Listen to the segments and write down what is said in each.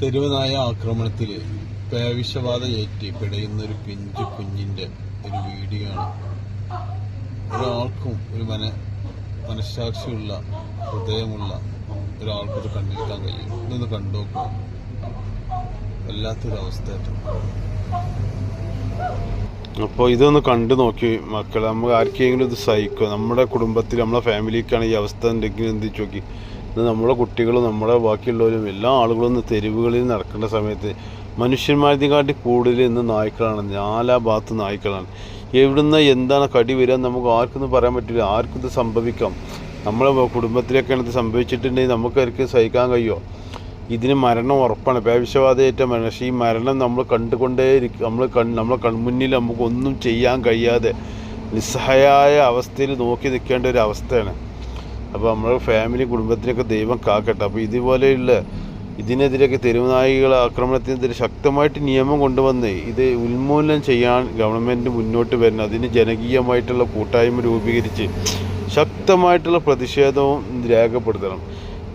തെരുവുനായ ആക്രമണത്തിൽ പേവിഷബാധ ഏറ്റ് പിടയുന്ന ഒരു പിഞ്ചു കുഞ്ഞിന്റെ ഒരു വീഡിയോ ആണ്. ഒരാൾക്കും ഒരു മനസ്സാക്ഷിയുള്ള ഹൃദയമുള്ള ഒരാൾക്കും ഇത് കണ്ടിരിക്കാൻ കഴിയും. ഇതൊന്ന് കണ്ടുനോക്കുക. വല്ലാത്തൊരവസ്ഥയായിട്ട്. അപ്പോൾ ഇതൊന്ന് കണ്ടു നോക്കി മക്കളെ. നമുക്ക് ആർക്കെങ്കിലും ഇത് സഹിക്കുക. നമ്മുടെ കുടുംബത്തിൽ നമ്മളെ ഫാമിലിക്കാണ് ഈ അവസ്ഥ ഉണ്ടെങ്കിൽ എന്ത് നോക്കി. ഇത് നമ്മുടെ കുട്ടികളും നമ്മുടെ ബാക്കിയുള്ളവരും എല്ലാ ആളുകളും ഇന്ന് തെരുവുകളിൽ നടക്കേണ്ട സമയത്ത് മനുഷ്യന്മാരെക്കാട്ടി കൂടുതൽ ഇന്ന് നായ്ക്കളാണ്. നാലാ ഭാഗത്ത് നായ്ക്കളാണ്. എവിടുന്ന് എന്താണ് കടി വരിക നമുക്ക് ആർക്കൊന്നും പറയാൻ പറ്റില്ല. ആർക്കും ഇത് സംഭവിക്കാം. നമ്മളെ കുടുംബത്തിലൊക്കെയാണ് ഇത് സംഭവിച്ചിട്ടുണ്ടെങ്കിൽ നമുക്കാർക്ക് സഹിക്കാൻ കഴിയുമോ? ഇതിന് മരണം ഉറപ്പാണ്. പേവിഷബാധയേറ്റ മരണം. പക്ഷേ ഈ മരണം നമ്മൾ കണ്ടുകൊണ്ടേയിരിക്കും. നമ്മളെ കൺമുന്നിൽ നമുക്കൊന്നും ചെയ്യാൻ കഴിയാതെ നിസ്സഹായ അവസ്ഥയിൽ നോക്കി നിൽക്കേണ്ട ഒരു അവസ്ഥയാണ്. അപ്പോൾ നമ്മുടെ ഫാമിലി കുടുംബത്തിനൊക്കെ ദൈവം കാക്കട്ടെ. അപ്പോൾ ഇതുപോലെയുള്ള ഇതിനെതിരെയൊക്കെ തെരുവുനായികൾ ആക്രമണത്തിനെതിരെ ശക്തമായിട്ട് നിയമം കൊണ്ടുവന്ന് ഇത് ഉന്മൂലനം ചെയ്യാൻ ഗവൺമെൻറ് മുന്നോട്ട് വരണം. അതിന് ജനകീയമായിട്ടുള്ള കൂട്ടായ്മ രൂപീകരിച്ച് ശക്തമായിട്ടുള്ള പ്രതിഷേധവും രേഖപ്പെടുത്തണം.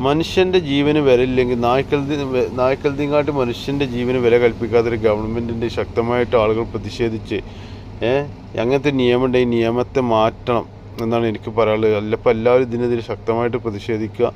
മനുഷ്യൻ്റെ ജീവന് വിലയില്ലെങ്കിൽ നായ്ക്കൾക്കാട്ടി മനുഷ്യൻ്റെ ജീവന് വില കൽപ്പിക്കാത്തൊരു ഗവൺമെൻറ്റിൻ്റെ ശക്തമായിട്ട് ആളുകൾ പ്രതിഷേധിച്ച് അങ്ങനത്തെ നിയമമുണ്ട്. ഈ നിയമത്തെ മാറ്റണം എന്നാണ് എനിക്ക് പറയാനുള്ളത്. അല്ലപ്പോൾ എല്ലാവരും ഇതിനെതിരെ ശക്തമായിട്ട് പ്രതിഷേധിക്കുക.